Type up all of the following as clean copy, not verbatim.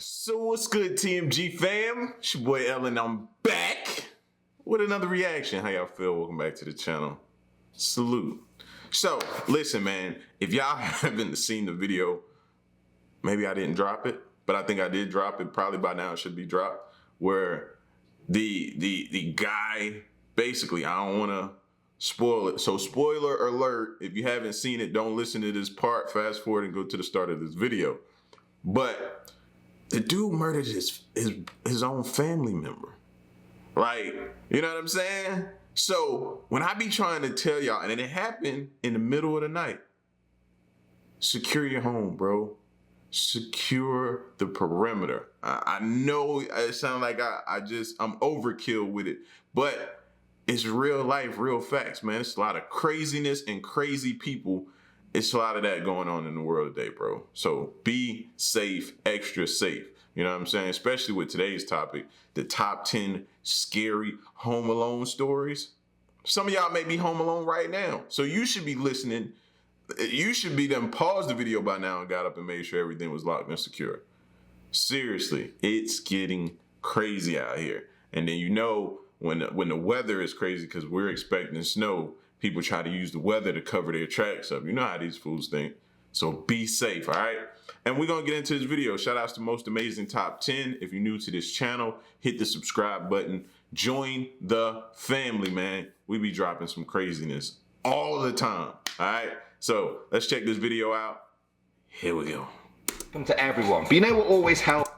So what's good, TMG fam? It's your boy Ellen. I'm back with another reaction. How y'all feel? Welcome back to the channel. Salute. So listen, man. If y'all haven't seen the video, maybe I didn't drop it, but I think I did drop it. Probably by now it should be dropped. Where the guy basically, I don't want to spoil it. So spoiler alert: if you haven't seen it, don't listen to this part. Fast forward and go to the start of this video. But the dude murdered his own family member. Like, you know what I'm saying? So when I be trying to tell y'all, and it happened in the middle of the night, secure your home, bro. Secure the perimeter. I know it sounds like I'm overkill with it, but it's real life, real facts, man. It's a lot of craziness and crazy people. It's a lot of that going on in the world today, bro. So be safe, extra safe. You know what I'm saying? Especially with today's topic, the top 10 scary home alone stories. Some of y'all may be home alone right now. So you should be listening. You should be done paused the video by now and got up and made sure everything was locked and secure. Seriously, it's getting crazy out here. And then you know when the weather is crazy because we're expecting snow, people try to use the weather to cover their tracks up. You know how these fools think. So be safe, all right? And we're going to get into this video. Shout outs to Most Amazing Top 10. If you're new to this channel, hit the subscribe button. Join the family, man. We be dropping some craziness all the time, all right? So let's check this video out. Here we go. Happen to everyone. But you know what always helps?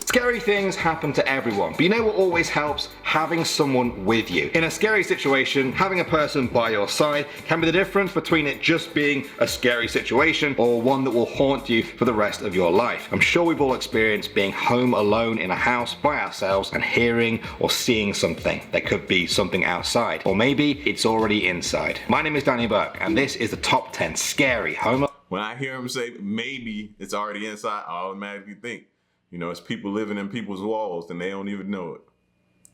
Scary things happen to everyone, but you know what always helps? Having someone with you. In a scary situation, having a person by your side can be the difference between it just being a scary situation or one that will haunt you for the rest of your life. I'm sure we've all experienced being home alone in a house by ourselves and hearing or seeing something. There could be something outside, or maybe it's already inside. My name is Danny Burke, and this is the top 10 scary home. When I hear him say maybe it's already inside, I automatically think, you know, it's people living in people's walls and they don't even know it.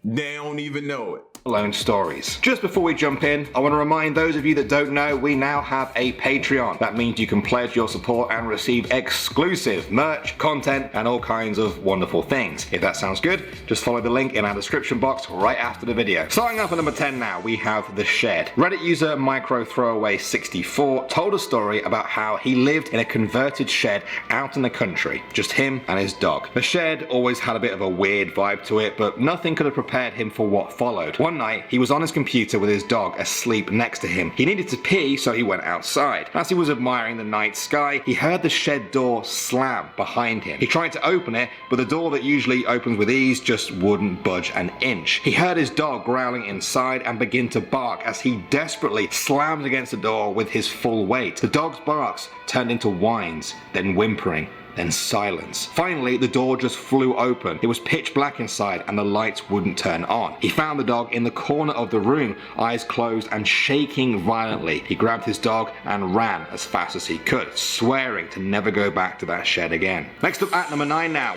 They don't even know it. Alone stories. Just before we jump in, I want to remind those of you that don't know, we now have a Patreon. That means you can pledge your support and receive exclusive merch, content, and all kinds of wonderful things. If that sounds good, just follow the link in our description box right after the video. Starting off at number 10 now, we have The Shed. Reddit user MicroThrowaway64 told a story about how he lived in a converted shed out in the country, just him and his dog. The shed always had a bit of a weird vibe to it, but nothing could have prepared him for what followed. One night, he was on his computer with his dog asleep next to him. He needed to pee, so he went outside. As he was admiring the night sky, he heard the shed door slam behind him. He tried to open it, but the door that usually opens with ease just wouldn't budge an inch. He heard his dog growling inside and begin to bark as he desperately slammed against the door with his full weight. The dog's barks turned into whines, then whimpering, then silence. Finally, the door just flew open. It was pitch black inside and the lights wouldn't turn on. He found the dog in the corner of the room, eyes closed and shaking violently. He grabbed his dog and ran as fast as he could, swearing to never go back to that shed again. Next up at number 9 now.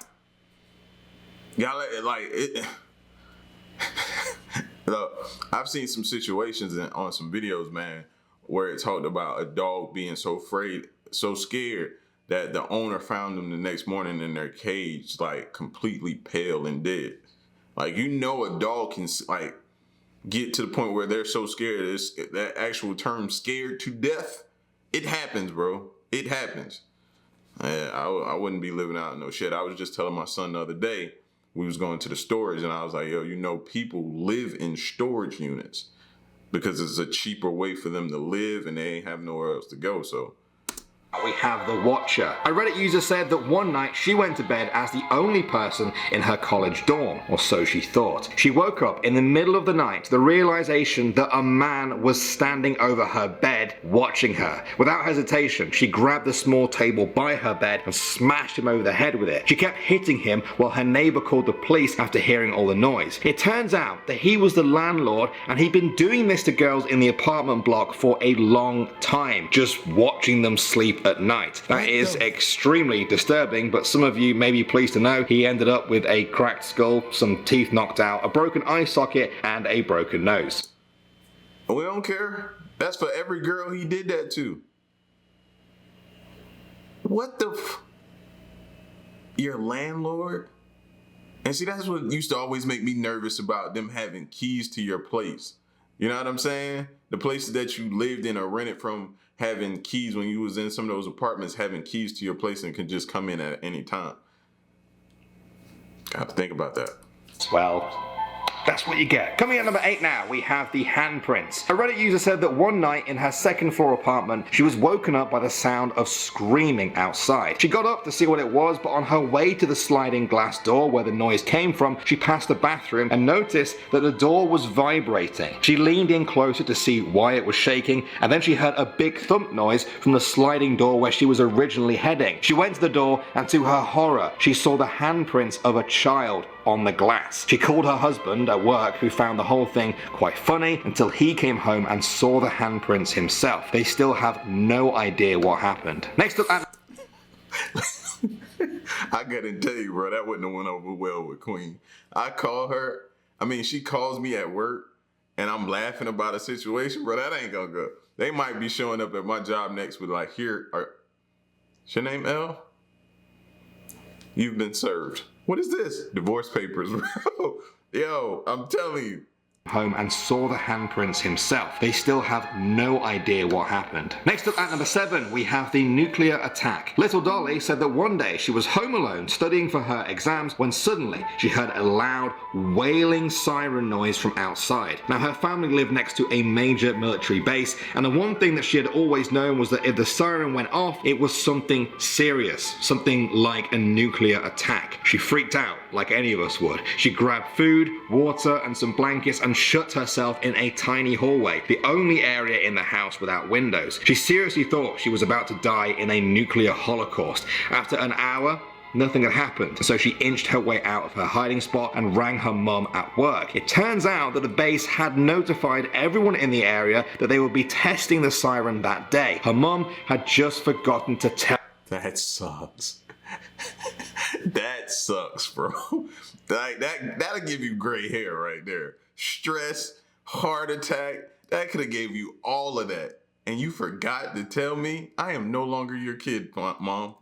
Y'all like it. Look, I've seen some situations on some videos, man, where it talked about a dog being so afraid, so scared, that the owner found them the next morning in their cage, like completely pale and dead. Like, you know, a dog can like get to the point where they're so scared. It's that actual term, scared to death. It happens, bro. It happens. I wouldn't be living out in no shit. I was just telling my son the other day, we was going to the storage and I was like, yo, you know, people live in storage units because it's a cheaper way for them to live and they ain't have nowhere else to go. So we have The Watcher. A Reddit user said that one night she went to bed as the only person in her college dorm, or so she thought. She woke up in the middle of the night to the realization that a man was standing over her bed watching her. Without hesitation, she grabbed the small table by her bed and smashed him over the head with it. She kept hitting him while her neighbor called the police after hearing all the noise. It turns out that he was the landlord and he'd been doing this to girls in the apartment block for a long time, just watching them sleep at night. That is extremely disturbing, but some of you may be pleased to know he ended up with a cracked skull, some teeth knocked out, a broken eye socket, and a broken nose. We don't care. That's for every girl he did that to. What the your landlord? And see, that's what used to always make me nervous about them having keys to your place. You know what I'm saying? The places that you lived in or rented from having keys when you was in some of those apartments, having keys to your place and can just come in at any time. Got to think about that. Well, that's what you get. Coming at number 8 now, we have the handprints. A Reddit user said that one night in her second floor apartment, she was woken up by the sound of screaming outside. She got up to see what it was, but on her way to the sliding glass door where the noise came from, she passed the bathroom and noticed that the door was vibrating. She leaned in closer to see why it was shaking, and then she heard a big thump noise from the sliding door where she was originally heading. She went to the door, and to her horror, she saw the handprints of a child on the glass. She called her husband at work, who found the whole thing quite funny until he came home and saw the handprints himself. They still have no idea what happened. Next up at I gotta tell you, bro, that wouldn't have went over well with Queen. She calls me at work and I'm laughing about a situation, bro, that ain't gonna go. They might be showing up at my job next with like, is your name L? You've been served. What is this? Divorce papers, bro. Yo, I'm telling you. Home and saw the handprints himself. They still have no idea what happened. Next up at number 7, we have the nuclear attack. Little Dolly said that one day she was home alone studying for her exams when suddenly she heard a loud wailing siren noise from outside. Now her family lived next to a major military base, and the one thing that she had always known was that if the siren went off, it was something serious, something like a nuclear attack. She freaked out like any of us would. She grabbed food, water and some blankets and shut herself in a tiny hallway, the only area in the house without windows. She seriously thought she was about to die in a nuclear holocaust. After an hour, nothing had happened, so she inched her way out of her hiding spot and rang her mum at work. It turns out that the base had notified everyone in the area that they would be testing the siren that day. Her mum had just forgotten to tell. That sucks. That sucks, bro. That'll give you gray hair right there. Stress, heart attack, that could have gave you all of that. And you forgot to tell me I am no longer your kid, Mom.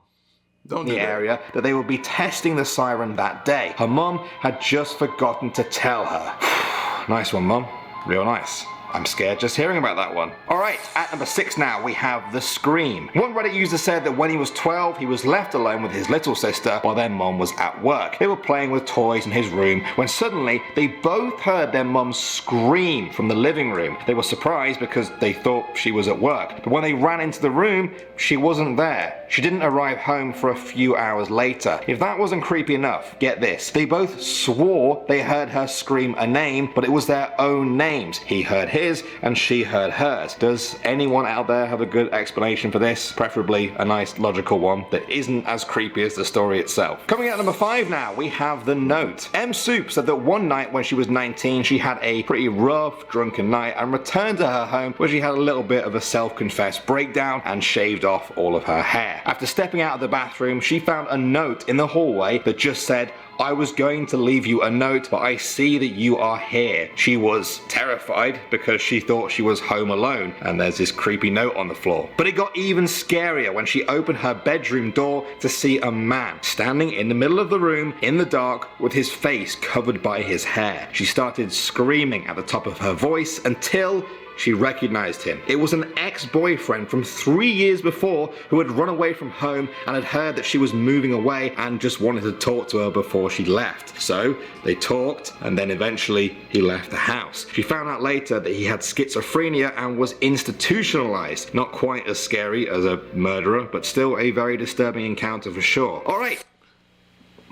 Don't do the that. Area that they would be testing the siren that day. Her mum had just forgotten to tell her. Nice one, Mum. Real nice. I'm scared just hearing about that one. Alright, at number 6 now, we have the scream. One Reddit user said that when he was 12, he was left alone with his little sister while their mum was at work. They were playing with toys in his room when suddenly they both heard their mum scream from the living room. They were surprised because they thought she was at work. But when they ran into the room, she wasn't there. She didn't arrive home for a few hours later. If that wasn't creepy enough, get this. They both swore they heard her scream a name, but it was their own names. He heard his and she heard hers. Does anyone out there have a good explanation for this? Preferably a nice logical one that isn't as creepy as the story itself. Coming out at number 5 now, we have the note. M Soup said that one night when she was 19, she had a pretty rough drunken night and returned to her home where she had a little bit of a self-confessed breakdown and shaved off all of her hair. After stepping out of the bathroom, she found a note in the hallway that just said, "I was going to leave you a note, but I see that you are here." She was terrified because she thought she was home alone, and there's this creepy note on the floor. But it got even scarier when she opened her bedroom door to see a man standing in the middle of the room in the dark with his face covered by his hair. She started screaming at the top of her voice until she recognized him. It was an ex-boyfriend from 3 years before who had run away from home and had heard that she was moving away and just wanted to talk to her before she left. So they talked and then eventually he left the house. She found out later that he had schizophrenia and was institutionalized. Not quite as scary as a murderer, but still a very disturbing encounter for sure. Alright.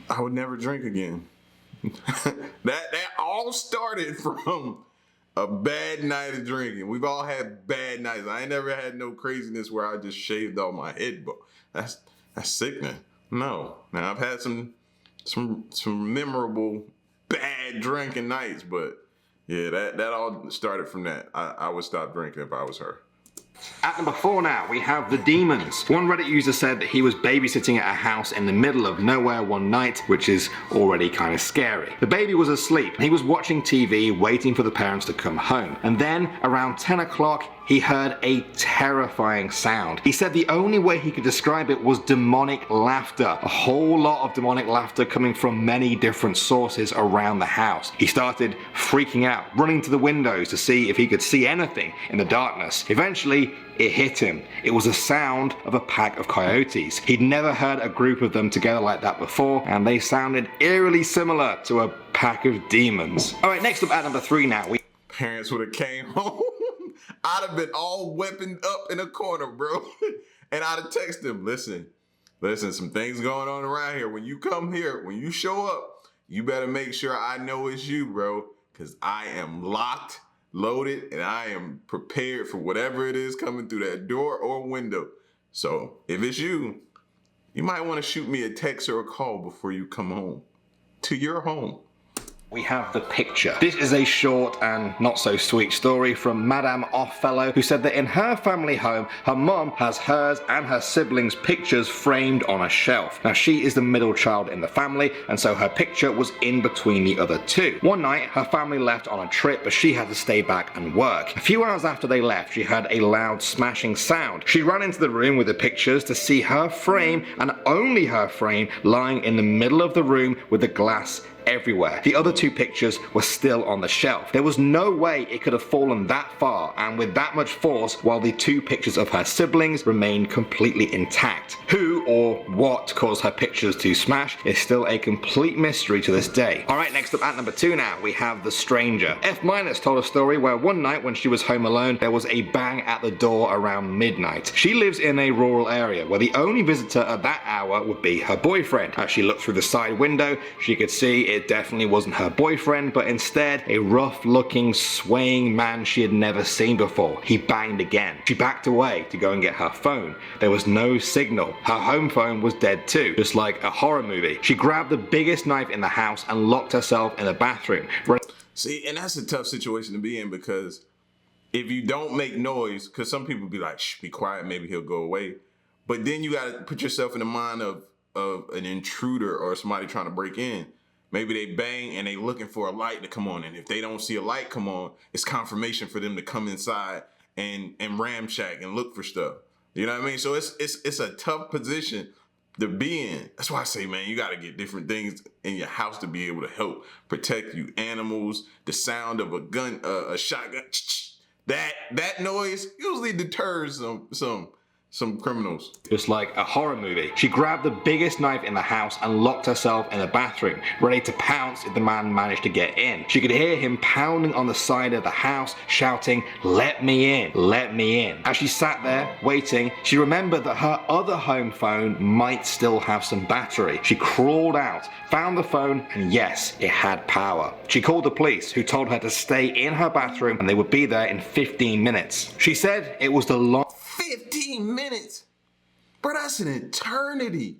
I would never drink again. that all started from a bad night of drinking. We've all had bad nights. I ain't never had no craziness where I just shaved off my head, but that's sickening. No. Now I've had some memorable bad drinking nights, but yeah, that all started from that. I would stop drinking if I was her. At number 4 now, we have the demons. One Reddit user said that he was babysitting at a house in the middle of nowhere one night, which is already kind of scary. The baby was asleep. He was watching TV, waiting for the parents to come home. And then, around 10 o'clock, he heard a terrifying sound. He said the only way he could describe it was demonic laughter. A whole lot of demonic laughter coming from many different sources around the house. He started freaking out, running to the windows to see if he could see anything in the darkness. Eventually, it hit him. It was the sound of a pack of coyotes. He'd never heard a group of them together like that before, and they sounded eerily similar to a pack of demons. Alright, next up at number 3 now. Parents would have came home. I'd have been all weaponed up in a corner, bro. And I'd have texted them, listen, some things going on around here. When you come here, when you show up, you better make sure I know it's you, bro. Because I am locked, loaded, and I am prepared for whatever it is coming through that door or window. So if it's you, you might want to shoot me a text or a call before you come home to your home. We have the picture. This is a short and not so sweet story from Madame Offfellow, who said that in her family home, her mum has hers and her siblings' pictures framed on a shelf. Now she is the middle child in the family, and so her picture was in between the other two. One night, her family left on a trip, but she had to stay back and work. A few hours after they left, she heard a loud smashing sound. She ran into the room with the pictures to see her frame, and only her frame, lying in the middle of the room with the glass everywhere. The other two pictures were still on the shelf. There was no way it could have fallen that far and with that much force, while the two pictures of her siblings remained completely intact. Who or what caused her pictures to smash is still a complete mystery to this day. Alright, next up at number 2 now, we have the stranger. F- told a story where one night when she was home alone, there was a bang at the door around midnight. She lives in a rural area where the only visitor at that hour would be her boyfriend. As she looked through the side window, she could see it definitely wasn't her boyfriend, but instead a rough-looking, swaying man she had never seen before. He banged again. She backed away to go and get her phone. There was no signal. Her home phone was dead too, just like a horror movie. She grabbed the biggest knife in the house and locked herself in the bathroom. See, and that's a tough situation to be in, because if you don't make noise, because some people be like, shh, be quiet, maybe he'll go away. But then you got to put yourself in the mind of an intruder or somebody trying to break in. Maybe they bang and they looking for a light to come on. And if they don't see a light come on, it's confirmation for them to come inside and ramshack and look for stuff. You know what I mean? So it's a tough position to be in. That's why I say, man, you got to get different things in your house to be able to help protect you. Animals, the sound of a gun, a shotgun, that noise usually deters some criminals. Just like a horror movie. She grabbed the biggest knife in the house and locked herself in the bathroom, ready to pounce if the man managed to get in. She could hear him pounding on the side of the house, shouting, "Let me in, let me in." As she sat there, waiting, she remembered that her other home phone might still have some battery. She crawled out, found the phone, and yes, it had power. She called the police, who told her to stay in her bathroom and they would be there in 15 minutes. She said it was the 15 minutes? Bro, that's an eternity.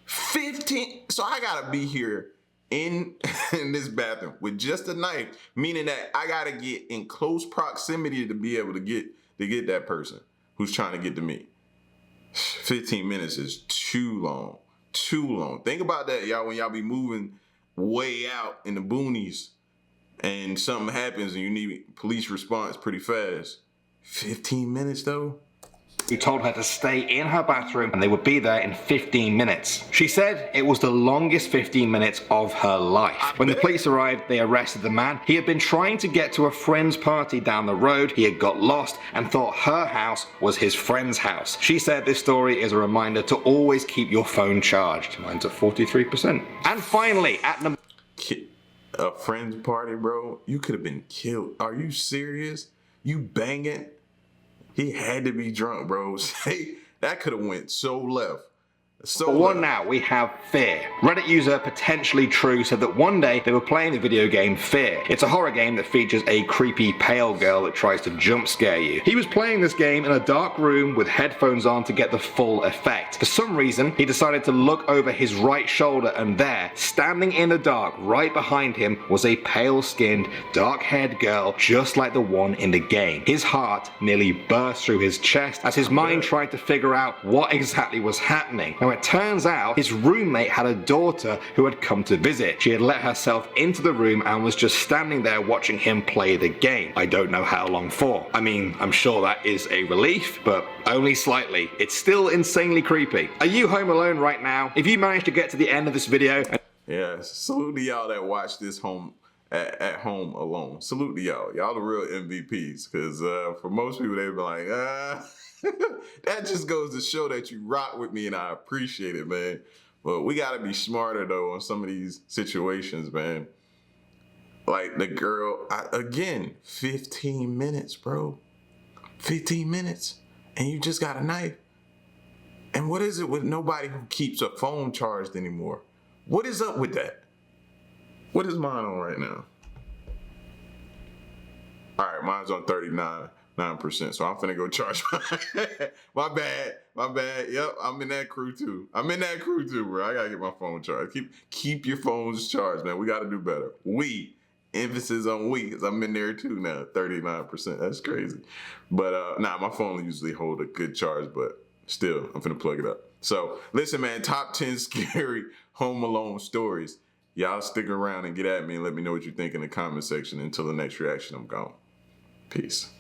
15. So I gotta be here in this bathroom with just a knife, meaning that I gotta get in close proximity to be able to get that person who's trying to get to me. 15 minutes is too long. Too long. Think about that, y'all, when y'all be moving way out in the boonies and something happens and you need police response pretty fast. 15 minutes though? Who told her to stay in her bathroom and they would be there in 15 minutes. She said it was the longest 15 minutes of her life. When the police arrived, they arrested the man. He had been trying to get to a friend's party down the road. He had got lost and thought her house was his friend's house. She said this story is a reminder to always keep your phone charged. Mine's at 43%. And finally, at number... A friend's party, bro? You could have been killed. Are you serious? You banging? He had to be drunk, bro. That could have went so left. For one now, we have Fear. Reddit user Potentially True said that one day they were playing the video game Fear. It's a horror game that features a creepy pale girl that tries to jump scare you. He was playing this game in a dark room with headphones on to get the full effect. For some reason, he decided to look over his right shoulder, and there, standing in the dark right behind him, was a pale-skinned, dark-haired girl just like the one in the game. His heart nearly burst through his chest as his mind tried to figure out what exactly was happening. Now, Now it turns out his roommate had a daughter who had come to visit. She had let herself into the room and was just standing there watching him play the game. I don't know how long for. I mean, I'm sure that is a relief, but only slightly. It's still insanely creepy. Are you home alone right now? If you managed to get to the end of this video, yeah, salute to y'all that watch this at home alone. Salute to y'all. Y'all the real MVPs, because for most people, they be like, that just goes to show that you rock with me, and I appreciate it, man. But we got to be smarter, though, on some of these situations, man. Like the girl, again, 15 minutes, bro. 15 minutes. And you just got a knife. And what is it with nobody who keeps a phone charged anymore? What is up with that? What is mine on right now? All right, mine's on 39%, so I'm finna go charge mine. My bad. Yep, I'm in that crew too, bro. I gotta get my phone charged. Keep your phones charged, man. We gotta do better. Emphasis on we, because I'm in there too now, 39%. That's crazy. But nah, my phone usually hold a good charge, but still, I'm finna plug it up. So listen, man, top 10 scary Home Alone stories. Y'all stick around and get at me and let me know what you think in the comment section. Until the next reaction, I'm gone. Peace.